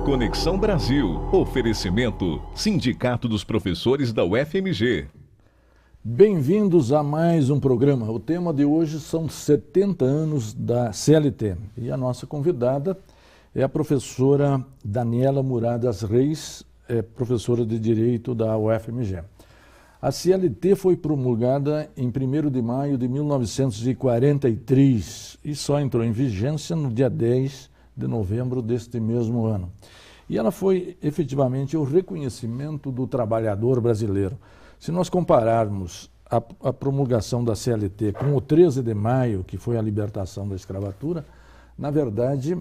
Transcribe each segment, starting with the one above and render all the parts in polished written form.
Conexão Brasil. Oferecimento Sindicato dos Professores da UFMG. Bem-vindos a mais um programa. O tema de hoje são 70 anos da CLT. E a nossa convidada é a professora Daniela Muradas Reis, professora de Direito da UFMG. A CLT foi promulgada em 1º de maio de 1943 e só entrou em vigência no dia 10 de novembro deste mesmo ano. E ela foi efetivamente o reconhecimento do trabalhador brasileiro. Se nós compararmos a promulgação da CLT com o 13 de maio, que foi a libertação da escravatura, na verdade,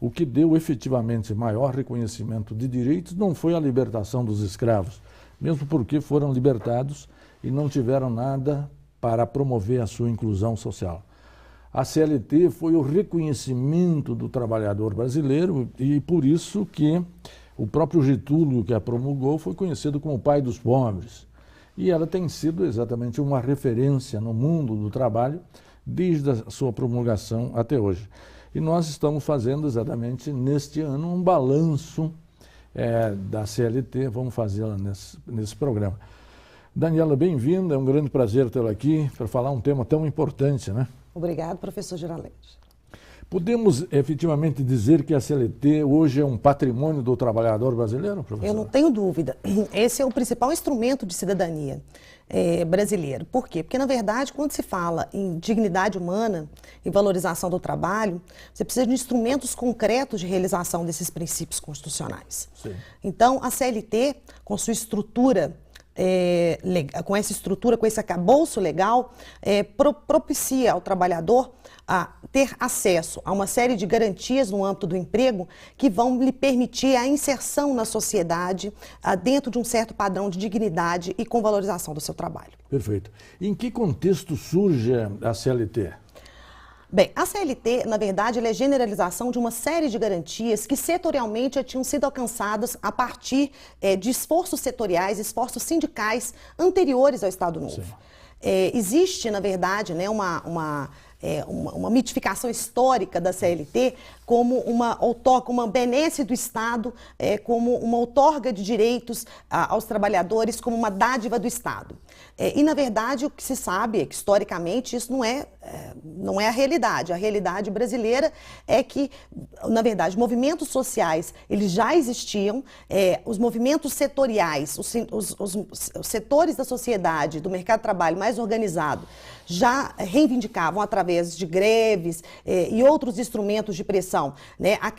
o que deu efetivamente maior reconhecimento de direitos não foi a libertação dos escravos, mesmo porque foram libertados e não tiveram nada para promover a sua inclusão social. A CLT foi o reconhecimento do trabalhador brasileiro e por isso que o próprio Getúlio, que a promulgou, foi conhecido como o pai dos pobres. E ela tem sido exatamente uma referência no mundo do trabalho desde a sua promulgação até hoje. E nós estamos fazendo exatamente neste ano um balanço da CLT, vamos fazê-la nesse programa. Daniela, bem-vinda, é um grande prazer tê-la aqui para falar um tema tão importante, né? Obrigado, professor Giralete. Podemos efetivamente dizer que a CLT hoje é um patrimônio do trabalhador brasileiro, professor? Eu não tenho dúvida. Esse é o principal instrumento de cidadania brasileiro. Por quê? Porque, na verdade, quando se fala em dignidade humana e valorização do trabalho, você precisa de instrumentos concretos de realização desses princípios constitucionais. Sim. Então, a CLT, com sua estrutura, com essa estrutura, com esse arcabouço legal, propicia ao trabalhador a ter acesso a uma série de garantias no âmbito do emprego que vão lhe permitir a inserção na sociedade dentro de um certo padrão de dignidade e com valorização do seu trabalho. Perfeito. Em que contexto surge a CLT? Bem, a CLT, na verdade, ela é generalização de uma série de garantias que setorialmente já tinham sido alcançadas a partir de esforços setoriais, esforços sindicais anteriores ao Estado Novo. Existe, na verdade, né, uma mitificação histórica da CLT como uma benesse do Estado, como uma outorga de direitos aos trabalhadores, como uma dádiva do Estado. E, na verdade, o que se sabe é que, historicamente, isso não é a realidade. A realidade brasileira é que, na verdade, movimentos sociais, eles já existiam, os movimentos setoriais, os setores da sociedade, do mercado de trabalho mais organizado, já reivindicavam, através de greves e outros instrumentos de pressão, né, a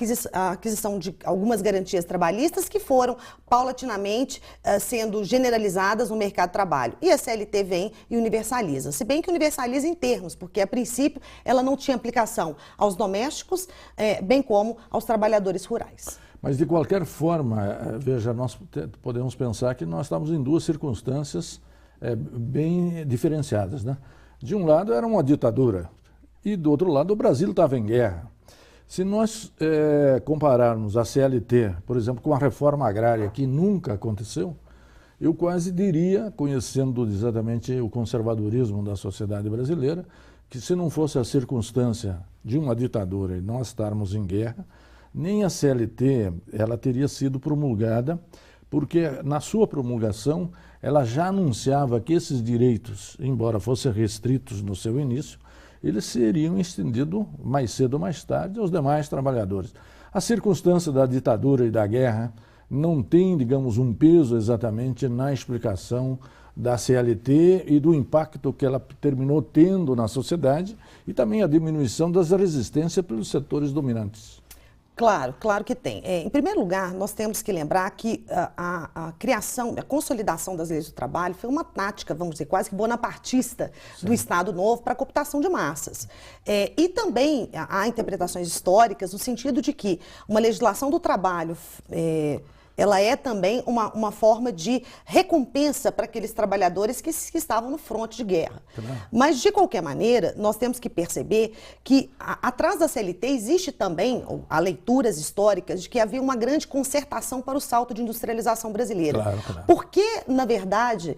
aquisição de algumas garantias trabalhistas que foram paulatinamente sendo generalizadas no mercado de trabalho. E a CLT vem e universaliza, se bem que universaliza em termos, porque a princípio ela não tinha aplicação aos domésticos, bem como aos trabalhadores rurais. Mas de qualquer forma, veja, nós podemos pensar que nós estamos em duas circunstâncias bem diferenciadas, né? De um lado era uma ditadura e do outro lado o Brasil estava em guerra. Se nós compararmos a CLT, por exemplo, com a reforma agrária, que nunca aconteceu, eu quase diria, conhecendo exatamente o conservadorismo da sociedade brasileira, que se não fosse a circunstância de uma ditadura e nós estarmos em guerra, nem a CLT ela teria sido promulgada, porque na sua promulgação ela já anunciava que esses direitos, embora fossem restritos no seu início, eles seriam estendidos mais cedo ou mais tarde aos demais trabalhadores. A circunstância da ditadura e da guerra não tem, digamos, um peso exatamente na explicação da CLT e do impacto que ela terminou tendo na sociedade e também a diminuição das resistências pelos setores dominantes. Claro, claro que tem. Em primeiro lugar, nós temos que lembrar que a criação, a consolidação das leis do trabalho foi uma tática, vamos dizer, quase que bonapartista do Estado Novo para a cooptação de massas. E também há interpretações históricas no sentido de que uma legislação do trabalho ela é também uma forma de recompensa para aqueles trabalhadores que estavam no fronte de guerra. Mas, de qualquer maneira, nós temos que perceber que atrás da CLT existe também, há leituras históricas de que havia uma grande concertação para o salto de industrialização brasileira. Claro. Porque, na verdade,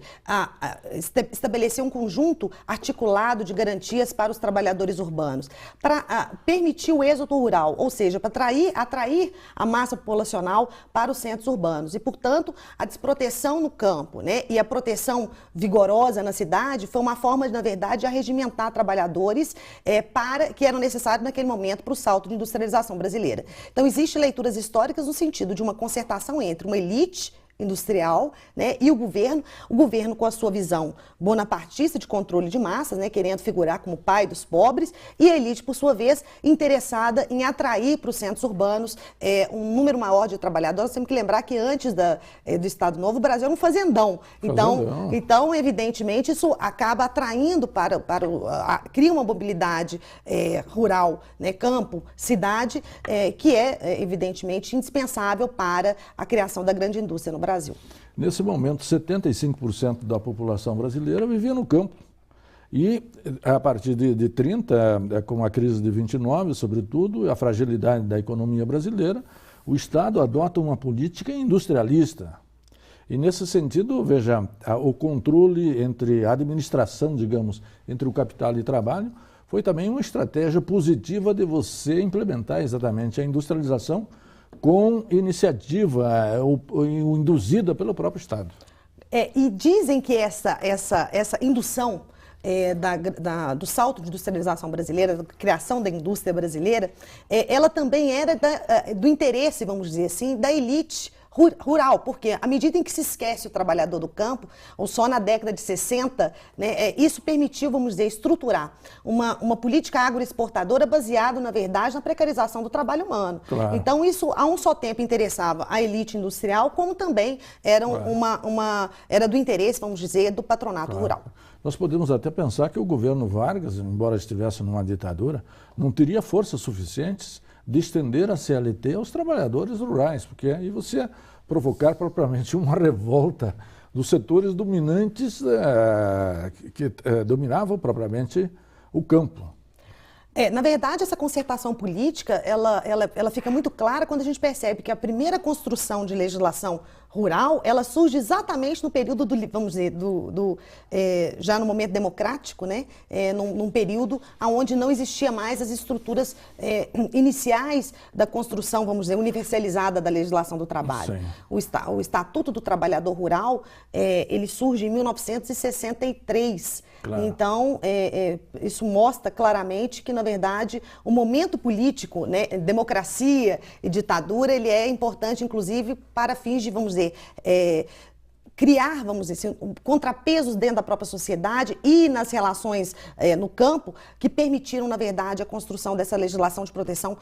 estabelecer um conjunto articulado de garantias para os trabalhadores urbanos, para permitir o êxodo rural, ou seja, para atrair a massa populacional para os centros urbanos. E, portanto, a desproteção no campo, né, e a proteção vigorosa na cidade foi uma forma, na verdade, de arregimentar trabalhadores que eram necessários naquele momento para o salto de industrialização brasileira. Então, existem leituras históricas no sentido de uma concertação entre uma elite industrial, né, e o governo com a sua visão bonapartista de controle de massas, né, querendo figurar como pai dos pobres, e a elite, por sua vez, interessada em atrair para os centros urbanos um número maior de trabalhadores. Temos que lembrar que antes do Estado Novo, o Brasil era um fazendão. Então, evidentemente, isso acaba atraindo cria uma mobilidade rural, né, campo, cidade, que é, evidentemente, indispensável para a criação da grande indústria no Brasil. Nesse momento, 75% da população brasileira vivia no campo. E, a partir de 30, com a crise de 29, sobretudo, a fragilidade da economia brasileira, o Estado adota uma política industrialista. E, nesse sentido, veja, o controle entre a administração, digamos, entre o capital e o trabalho, foi também uma estratégia positiva de você implementar exatamente a industrialização com iniciativa induzida pelo próprio Estado. E dizem que essa indução do salto de industrialização brasileira, da criação da indústria brasileira, ela também era do interesse, vamos dizer assim, da elite rural, porque à medida em que se esquece o trabalhador do campo, ou só na década de 60, né, isso permitiu, vamos dizer, estruturar uma política agroexportadora baseada, na verdade, na precarização do trabalho humano. Claro. Então, isso, a um só tempo, interessava a elite industrial, como também era, era do interesse, vamos dizer, do patronato rural. Nós podemos até pensar que o governo Vargas, embora estivesse numa ditadura, não teria forças suficientes de estender a CLT aos trabalhadores rurais, porque aí você ia provocar propriamente uma revolta dos setores dominantes que dominavam propriamente o campo. Na verdade, essa concertação política, ela fica muito clara quando a gente percebe que a primeira construção de legislação rural, ela surge exatamente no período vamos dizer, já no momento democrático, né? Num período onde não existia mais as estruturas iniciais da construção, vamos dizer, universalizada da legislação do trabalho. O Estatuto do Trabalhador Rural, ele surge em 1963. Claro. Então, isso mostra claramente que, na verdade, o momento político, né, democracia e ditadura, ele é importante, inclusive, para fins de, vamos dizer, criar, vamos dizer assim, contrapesos dentro da própria sociedade e nas relações no campo, que permitiram, na verdade, a construção dessa legislação de proteção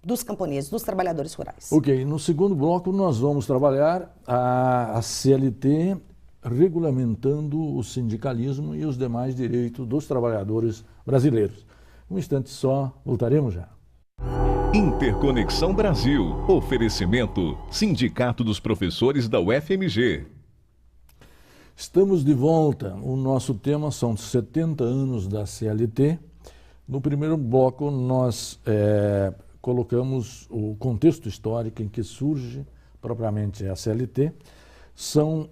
dos camponeses, dos trabalhadores rurais. Ok, no segundo bloco nós vamos trabalhar a CLT regulamentando o sindicalismo e os demais direitos dos trabalhadores brasileiros. Um instante só, voltaremos já. Interconexão Brasil. Oferecimento Sindicato dos Professores da UFMG. Estamos de volta. O nosso tema são 70 anos da CLT. No primeiro bloco nós colocamos o contexto histórico em que surge propriamente a CLT. São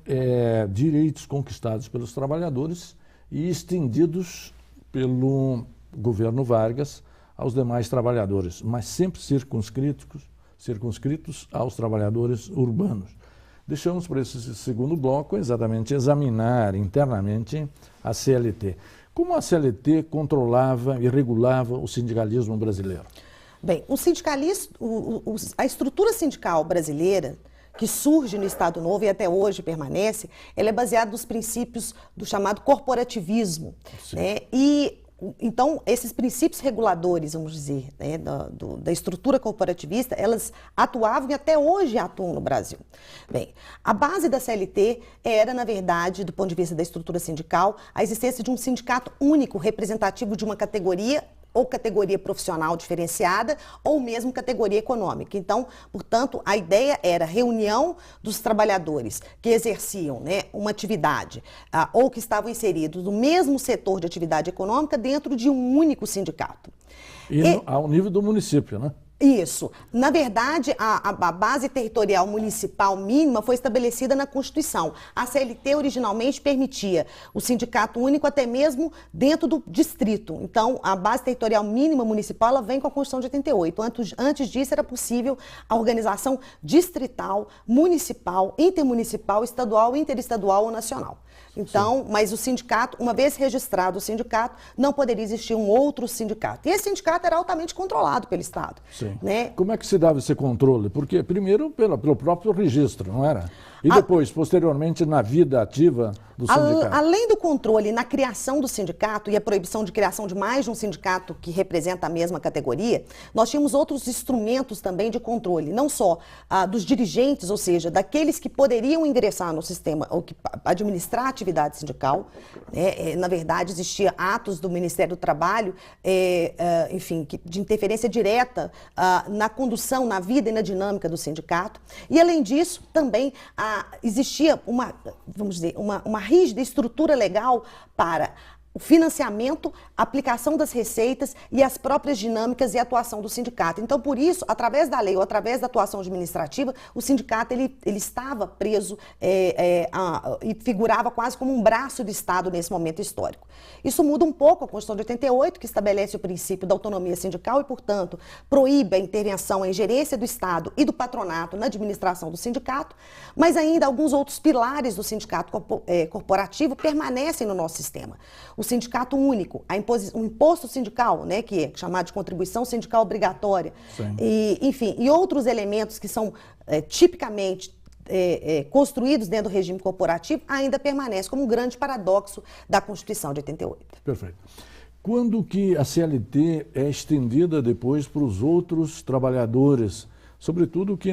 direitos conquistados pelos trabalhadores e estendidos pelo governo Vargas aos demais trabalhadores, mas sempre circunscritos aos trabalhadores urbanos. Deixamos para esse segundo bloco exatamente examinar internamente a CLT. Como a CLT controlava e regulava o sindicalismo brasileiro? Bem, a estrutura sindical brasileira, que surge no Estado Novo e até hoje permanece, ela é baseada nos princípios do chamado corporativismo. Né? Então, esses princípios reguladores, vamos dizer, né, da estrutura corporativista, elas atuavam e até hoje atuam no Brasil. Bem, a base da CLT era, na verdade, do ponto de vista da estrutura sindical, a existência de um sindicato único, representativo de uma categoria ou categoria profissional diferenciada, ou mesmo categoria econômica. Então, portanto, a ideia era reunião dos trabalhadores que exerciam, né, uma atividade ou que estavam inseridos no mesmo setor de atividade econômica dentro de um único sindicato. Ao nível do município, né? Isso. Na verdade, a base territorial municipal mínima foi estabelecida na Constituição. A CLT originalmente permitia o sindicato único até mesmo dentro do distrito. Então, a base territorial mínima municipal ela vem com a Constituição de 88. Antes disso, era possível a organização distrital, municipal, intermunicipal, estadual, interestadual ou nacional. Então, mas o sindicato, uma vez registrado o sindicato, não poderia existir um outro sindicato. E esse sindicato era altamente controlado pelo Estado. Sim. Né? Como é que se dava esse controle? Porque, primeiro, pelo próprio registro, não era? E depois, posteriormente, na vida ativa do sindicato? Além do controle na criação do sindicato e a proibição de criação de mais de um sindicato que representa a mesma categoria, nós tínhamos outros instrumentos também de controle, não só dos dirigentes, ou seja, daqueles que poderiam ingressar no sistema ou que administrar a atividade sindical. Na verdade, existia atos do Ministério do Trabalho, enfim, de interferência direta na condução, na vida e na dinâmica do sindicato. E, além disso, também existia vamos dizer, uma rígida estrutura legal para o financiamento, a aplicação das receitas e as próprias dinâmicas e atuação do sindicato. Então, por isso, através da lei ou através da atuação administrativa, o sindicato ele estava preso e figurava quase como um braço do Estado nesse momento histórico. Isso muda um pouco a Constituição de 88, que estabelece o princípio da autonomia sindical e, portanto, proíbe a intervenção, a ingerência do Estado e do patronato na administração do sindicato, mas ainda alguns outros pilares do sindicato corporativo permanecem no nosso sistema. O sindicato único, o imposto sindical, né, que é chamado de contribuição sindical obrigatória, enfim, e outros elementos que são tipicamente construídos dentro do regime corporativo, ainda permanece como um grande paradoxo da Constituição de 88. Perfeito. Quando que a CLT é estendida depois para os outros trabalhadores? Sobretudo que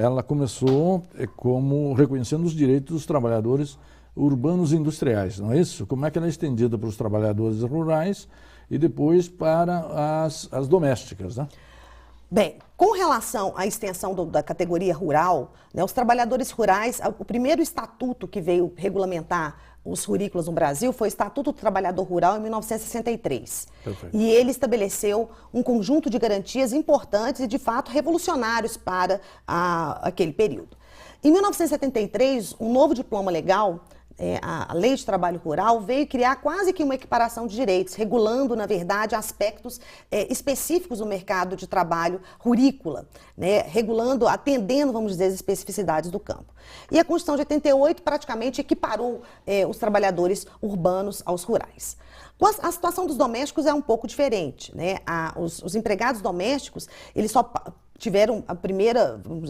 ela começou como reconhecendo os direitos dos trabalhadores urbanos e industriais, não é isso? Como é que ela é estendida para os trabalhadores rurais e depois para as domésticas, né? Bem, com relação à extensão da categoria rural, né, os trabalhadores rurais, o primeiro estatuto que veio regulamentar os rurícolas no Brasil foi o Estatuto do Trabalhador Rural em 1963. Perfeito. E ele estabeleceu um conjunto de garantias importantes e, de fato, revolucionários para aquele período. Em 1973, um novo diploma legal, a Lei de Trabalho Rural, veio criar quase que uma equiparação de direitos, regulando, na verdade, aspectos específicos do mercado de trabalho rurícola, né, regulando, atendendo, vamos dizer, as especificidades do campo. E a Constituição de 88 praticamente equiparou os trabalhadores urbanos aos rurais. A situação dos domésticos é um pouco diferente, né? Os empregados domésticos, eles só tiveram o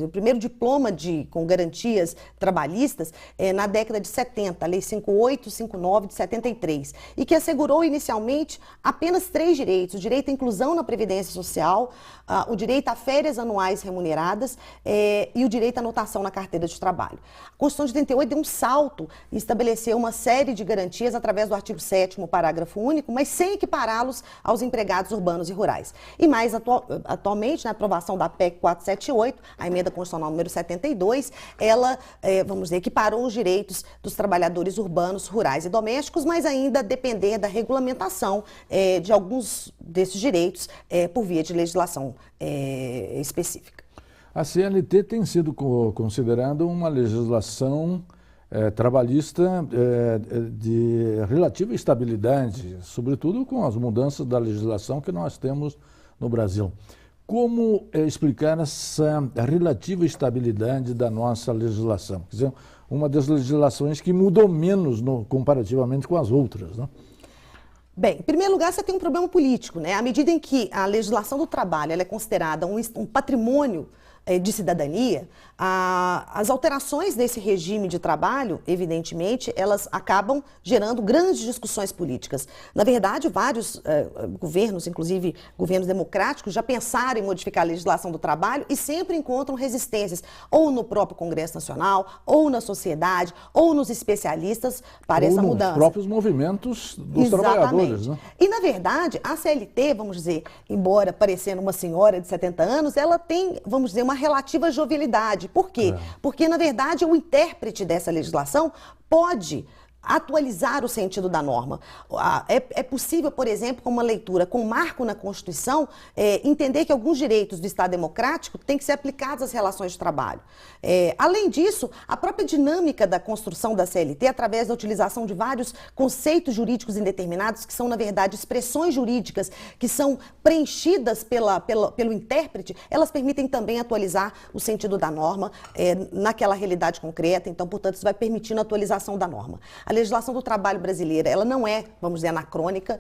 primeiro diploma com garantias trabalhistas na década de 70, a Lei 5859 de 73, e que assegurou inicialmente apenas 3 direitos: o direito à inclusão na Previdência Social, o direito a férias anuais remuneradas e o direito à anotação na carteira de trabalho. A Constituição de 88 deu um salto e estabeleceu uma série de garantias através do artigo 7º, parágrafo único, mas sem equipará-los aos empregados urbanos e rurais. E mais atualmente, na aprovação da PEC 478, a emenda constitucional número 72, ela, vamos dizer, equiparou os direitos dos trabalhadores urbanos, rurais e domésticos, mas ainda depender da regulamentação de alguns desses direitos por via de legislação específica. A CLT tem sido considerada uma legislação trabalhista de relativa estabilidade, sobretudo com as mudanças da legislação que nós temos no Brasil. Como explicar essa relativa estabilidade da nossa legislação? Quer dizer, uma das legislações que mudou menos comparativamente com as outras, né? Bem, em primeiro lugar, você tem um problema político, né? À medida em que a legislação do trabalho ela é considerada um patrimônio de cidadania, as alterações nesse regime de trabalho, evidentemente, elas acabam gerando grandes discussões políticas. Na verdade, vários governos, inclusive governos democráticos, já pensaram em modificar a legislação do trabalho e sempre encontram resistências, ou no próprio Congresso Nacional, ou na sociedade, ou nos especialistas para essa mudança. Ou nos próprios movimentos dos trabalhadores, né? E, na verdade, a CLT, vamos dizer, embora parecendo uma senhora de 70 anos, ela tem, vamos dizer, uma relativa jovialidade. Por quê? Porque, na verdade, o intérprete dessa legislação pode atualizar o sentido da norma. É possível, por exemplo, com uma leitura com marco na Constituição, entender que alguns direitos do Estado democrático têm que ser aplicados às relações de trabalho. Além disso, a própria dinâmica da construção da CLT, através da utilização de vários conceitos jurídicos indeterminados, que são, na verdade, expressões jurídicas que são preenchidas pelo intérprete, elas permitem também atualizar o sentido da norma naquela realidade concreta. Então, portanto, isso vai permitindo a atualização da norma. A legislação do trabalho brasileira, ela não é, vamos dizer, anacrônica,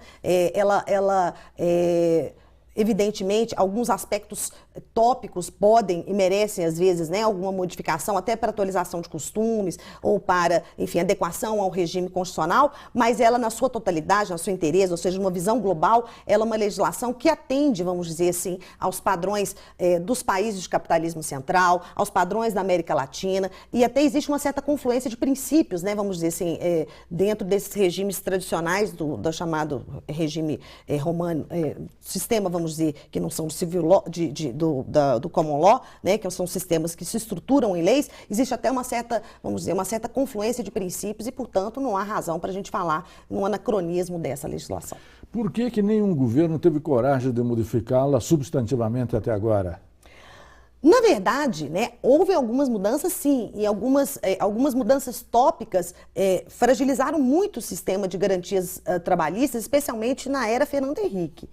evidentemente, alguns aspectos tópicos podem e merecem, às vezes, né, alguma modificação, até para atualização de costumes ou para, enfim, adequação ao regime constitucional, mas ela, na sua totalidade, na sua inteireza, ou seja, numa visão global, ela é uma legislação que atende, vamos dizer assim, aos padrões dos países de capitalismo central, aos padrões da América Latina, e até existe uma certa confluência de princípios, né, vamos dizer assim, dentro desses regimes tradicionais do chamado regime romano, sistema, vamos dizer, que não são do civil law, do common law, né, que são sistemas que se estruturam em leis, existe até uma certa, vamos dizer, uma certa confluência de princípios e, portanto, não há razão para a gente falar num anacronismo dessa legislação. Por que nenhum governo teve coragem de modificá-la substantivamente até agora? Na verdade, né, houve algumas mudanças, sim, e algumas mudanças tópicas fragilizaram muito o sistema de garantias trabalhistas, especialmente na era Fernando Henrique.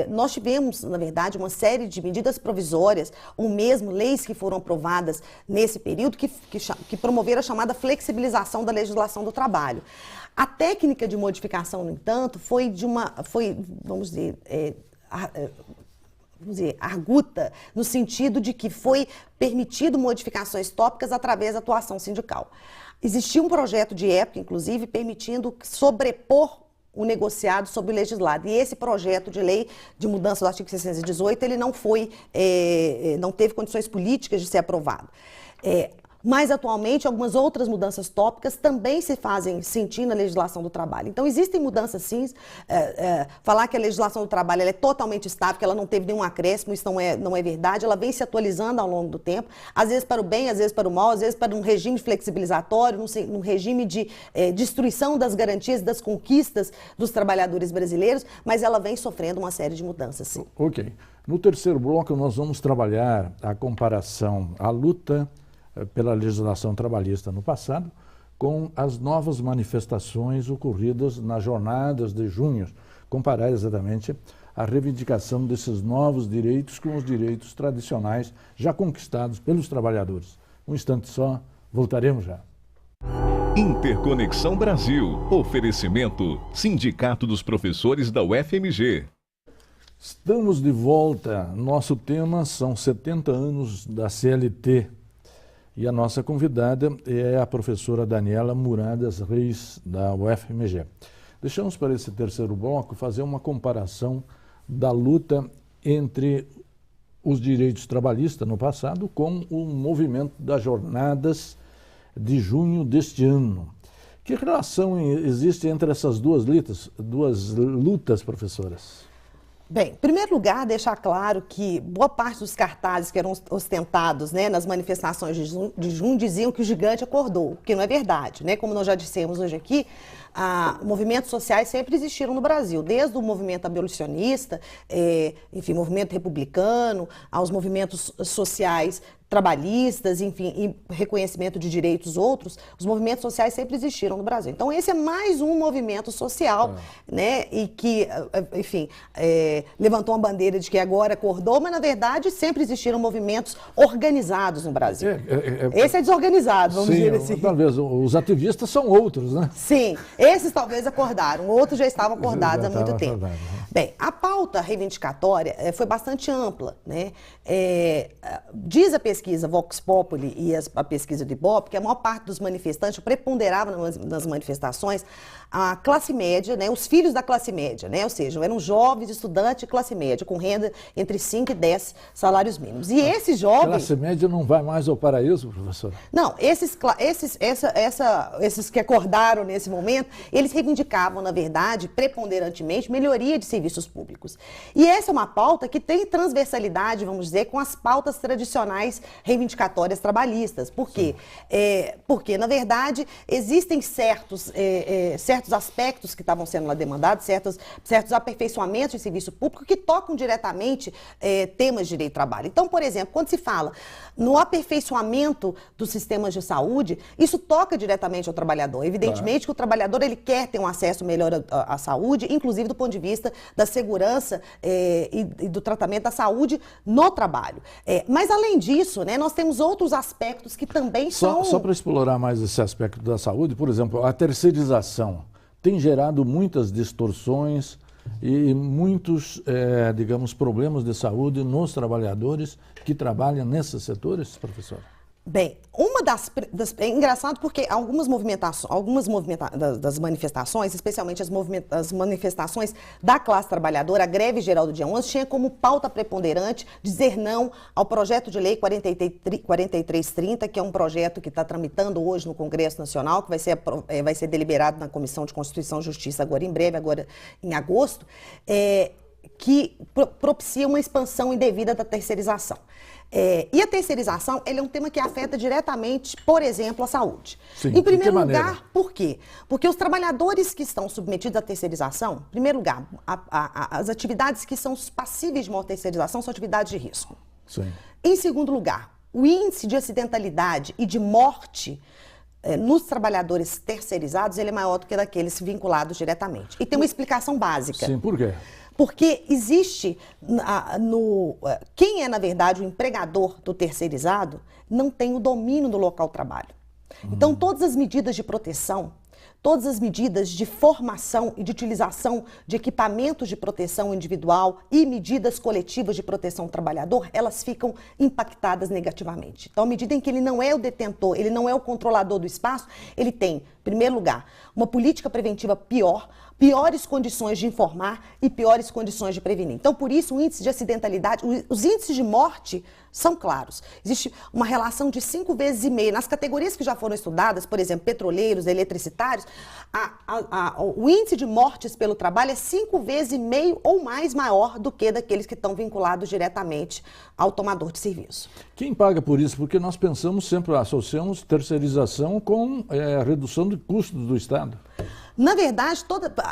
Nós tivemos, na verdade, uma série de medidas provisórias, ou mesmo leis que foram aprovadas nesse período, que promoveram a chamada flexibilização da legislação do trabalho. A técnica de modificação, no entanto, vamos dizer, arguta, no sentido de que foi permitido modificações tópicas através da atuação sindical. Existia um projeto de época, inclusive, permitindo sobrepor o negociado sobre o legislado. E esse projeto de lei de mudança do artigo 618, ele não teve condições políticas de ser aprovado. Mas, atualmente, algumas outras mudanças tópicas também se fazem sentir na legislação do trabalho. Então, existem mudanças, sim. Falar que a legislação do trabalho ela é totalmente estável, que ela não teve nenhum acréscimo, isso não é verdade. Ela vem se atualizando ao longo do tempo, às vezes para o bem, às vezes para o mal, às vezes para um regime flexibilizatório, num regime de destruição das garantias e das conquistas dos trabalhadores brasileiros, mas ela vem sofrendo uma série de mudanças, sim. Ok. No terceiro bloco, nós vamos trabalhar a comparação, a luta pela legislação trabalhista no passado, com as novas manifestações ocorridas nas jornadas de junho, comparar exatamente a reivindicação desses novos direitos com os direitos tradicionais já conquistados pelos trabalhadores. Um instante só, voltaremos já. Interconexão Brasil. Oferecimento Sindicato dos Professores da UFMG. Estamos de volta. Nosso tema são 70 anos da CLT. E a nossa convidada é a professora Daniela Muradas Reis, da UFMG. Deixamos para esse terceiro bloco fazer uma comparação da luta entre os direitos trabalhistas no passado com o movimento das jornadas de junho deste ano. Que relação existe entre essas duas lutas, professoras? Bem, em primeiro lugar, deixar claro que boa parte dos cartazes que eram ostentados, né, nas manifestações de junho diziam que o gigante acordou, o que não é verdade, né? Como nós já dissemos hoje aqui, movimentos sociais sempre existiram no Brasil, desde o movimento abolicionista, enfim, movimento republicano, aos movimentos sociais trabalhistas, enfim, e reconhecimento de direitos outros, os movimentos sociais sempre existiram no Brasil. Então, esse é mais um movimento social, né, e que, enfim, levantou uma bandeira de que agora acordou, mas, na verdade, sempre existiram movimentos organizados no Brasil. Esse é desorganizado, vamos dizer assim. Talvez os ativistas são outros, né? Sim, esses talvez acordaram, outros já estavam acordados há muito tempo. Bem, a pauta reivindicatória foi bastante ampla, né? Diz a pesquisa Vox Populi e a pesquisa do Ibope que a maior parte dos manifestantes preponderava nas manifestações a classe média, né? Os filhos da classe média, né? Ou seja, eram jovens estudantes de classe média com renda entre 5 e 10 salários mínimos. E esses jovens... Classe média não vai mais ao paraíso, professor? Não, esses que acordaram nesse momento, eles reivindicavam, na verdade, preponderantemente, melhoria de serviços públicos. E essa é uma pauta que tem transversalidade, vamos dizer, com as pautas tradicionais reivindicatórias trabalhistas. Por quê? Porque, na verdade, existem certos aspectos que estavam sendo lá demandados, certos aperfeiçoamentos de serviço público que tocam diretamente temas de direito do trabalho. Então, por exemplo, quando se fala no aperfeiçoamento dos sistemas de saúde, isso toca diretamente ao trabalhador. Evidentemente que o trabalhador ele quer ter um acesso melhor à saúde, inclusive do ponto de vista da segurança e do tratamento da saúde no trabalho. Mas, além disso, né, nós temos outros aspectos que também são... Só para explorar mais esse aspecto da saúde, por exemplo, a terceirização tem gerado muitas distorções e muitos, digamos, problemas de saúde nos trabalhadores que trabalham nesses setores, professor? Bem, é engraçado porque algumas das manifestações, especialmente as manifestações da classe trabalhadora, a greve geral do dia 11, tinha como pauta preponderante dizer não ao projeto de lei 4330, que é um projeto que está tramitando hoje no Congresso Nacional, que vai ser deliberado na Comissão de Constituição e Justiça agora em breve, agora em agosto, que propicia uma expansão indevida da terceirização. E a terceirização é um tema que afeta diretamente, por exemplo, a saúde. Sim, em primeiro lugar, maneira? Por quê? Porque os trabalhadores que estão submetidos à terceirização, em primeiro lugar, as atividades que são passíveis de uma terceirização são atividades de risco. Sim. Em segundo lugar, o índice de acidentalidade e de morte nos trabalhadores terceirizados ele é maior do que daqueles vinculados diretamente. E tem uma explicação básica. Sim, por quê? Porque existe, quem é, na verdade, o empregador do terceirizado não tem o domínio do local de trabalho. Então, todas as medidas de proteção, todas as medidas de formação e de utilização de equipamentos de proteção individual e medidas coletivas de proteção do trabalhador, elas ficam impactadas negativamente. Então, à medida em que ele não é o detentor, ele não é o controlador do espaço, ele tem, em primeiro lugar, uma política preventiva piores condições de informar e piores condições de prevenir. Então, por isso, o índice de acidentalidade, os índices de morte são claros. Existe uma relação de 5,5 vezes. Nas categorias que já foram estudadas, por exemplo, petroleiros, eletricitários, o índice de mortes pelo trabalho é 5,5 vezes ou mais maior do que daqueles que estão vinculados diretamente ao tomador de serviço. Quem paga por isso? Porque nós sempre associamos terceirização com a redução de custos do Estado. Na verdade,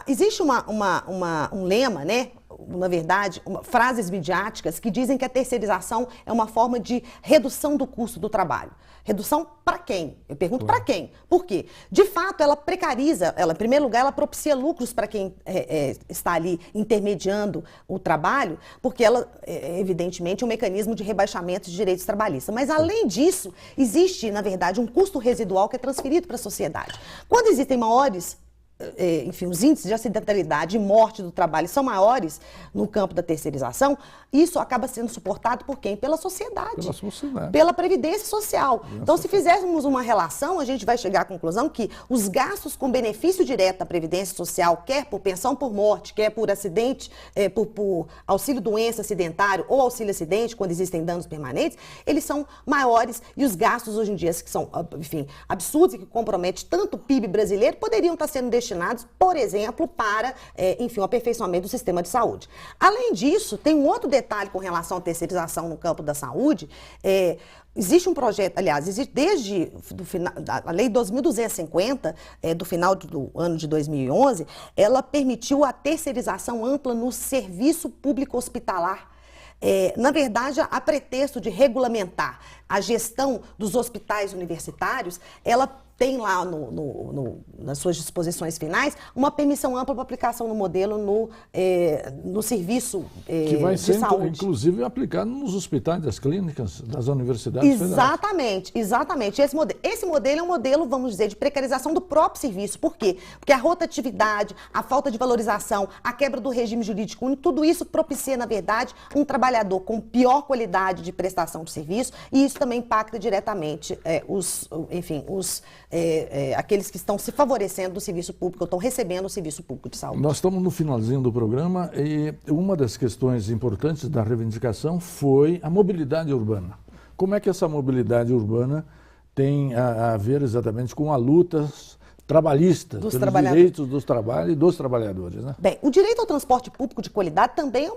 existe um lema, né? Na verdade, frases midiáticas que dizem que a terceirização é uma forma de redução do custo do trabalho. Redução para quem? Eu pergunto para quem? Por quê? De fato, ela precariza, em primeiro lugar, ela propicia lucros para quem está ali intermediando o trabalho, porque ela, evidentemente, é um mecanismo de rebaixamento de direitos trabalhistas. Mas, além disso, existe, na verdade, um custo residual que é transferido para a sociedade. Quando existem maiores... enfim, os índices de acidentalidade e morte do trabalho são maiores no campo da terceirização, isso acaba sendo suportado por quem? Pela sociedade. Pela sociedade. Pela Previdência Social. Então, se fizéssemos uma relação, a gente vai chegar à conclusão que os gastos com benefício direto da Previdência Social, quer por pensão por morte, quer por acidente, por auxílio-doença acidentário ou auxílio-acidente, quando existem danos permanentes, eles são maiores e os gastos hoje em dia, que são, enfim, absurdos e que comprometem tanto o PIB brasileiro, poderiam estar sendo destinados, por exemplo, para, enfim, o aperfeiçoamento do sistema de saúde. Além disso, tem um outro detalhe com relação à terceirização no campo da saúde. Existe um projeto, aliás, existe desde a Lei 2.250, do final do ano de 2011, ela permitiu a terceirização ampla no serviço público hospitalar. Na verdade, a pretexto de regulamentar a gestão dos hospitais universitários, ela tem lá nas suas disposições finais uma permissão ampla para aplicação no modelo no serviço que vai de ser, saúde. Inclusive, aplicado nos hospitais, das clínicas, das universidades federais. Exatamente. Esse modelo é um modelo, vamos dizer, de precarização do próprio serviço. Por quê? Porque a rotatividade, a falta de valorização, a quebra do regime jurídico único, tudo isso propicia, na verdade, um trabalhador com pior qualidade de prestação de serviço, e isso também impacta diretamente aqueles que estão se favorecendo do serviço público, ou estão recebendo o serviço público de saúde. Nós estamos no finalzinho do programa e uma das questões importantes da reivindicação foi a mobilidade urbana. Como é que essa mobilidade urbana tem a ver exatamente com a luta trabalhista, pelos direitos dos trabalhos e dos trabalhadores, né? Bem, o direito ao transporte público de qualidade também é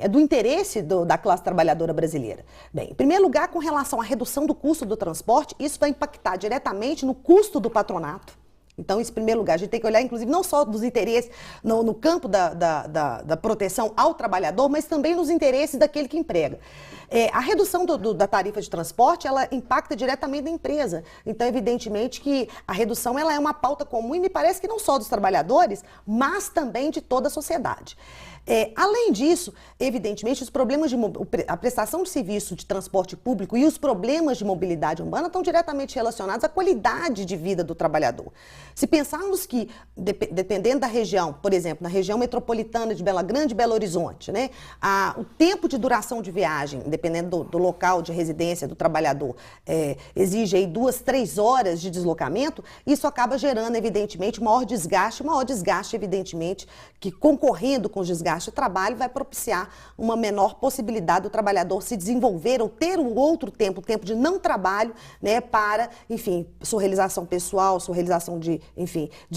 é do interesse da classe trabalhadora brasileira. Bem, em primeiro lugar, com relação à redução do custo do transporte, isso vai impactar diretamente no custo do patronato. Então, em primeiro lugar, a gente tem que olhar, inclusive, não só dos interesses no campo da proteção ao trabalhador, mas também nos interesses daquele que emprega. A redução da tarifa de transporte, ela impacta diretamente na empresa. Então, evidentemente que a redução ela é uma pauta comum e me parece que não só dos trabalhadores, mas também de toda a sociedade. Além disso, evidentemente, os problemas a prestação de serviço de transporte público e os problemas de mobilidade urbana estão diretamente relacionados à qualidade de vida do trabalhador. Se pensarmos que, dependendo da região, por exemplo, na região metropolitana de Grande Belo Horizonte, né, o tempo de duração de viagem, dependendo do local de residência do trabalhador, exige aí 2, 3 horas de deslocamento, isso acaba gerando, evidentemente, maior desgaste, evidentemente, que concorrendo com os desgastes de trabalho vai propiciar uma menor possibilidade do trabalhador se desenvolver ou ter um outro tempo, tempo de não trabalho, né, para, enfim, sua realização pessoal, sua realização de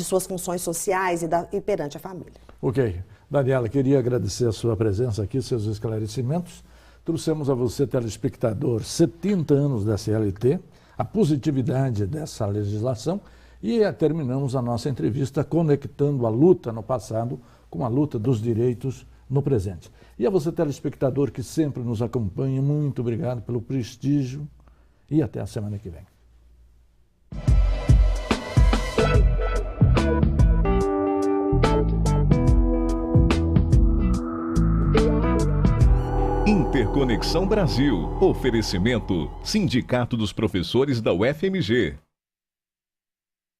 suas funções sociais e perante a família. Ok. Daniela, queria agradecer a sua presença aqui, seus esclarecimentos. Trouxemos a você, telespectador, 70 anos da CLT, a positividade dessa legislação e terminamos a nossa entrevista conectando a luta no passado com a luta dos direitos no presente. E a você, telespectador, que sempre nos acompanha, muito obrigado pelo prestígio e até a semana que vem. Interconexão Brasil. Oferecimento: Sindicato dos Professores da UFMG.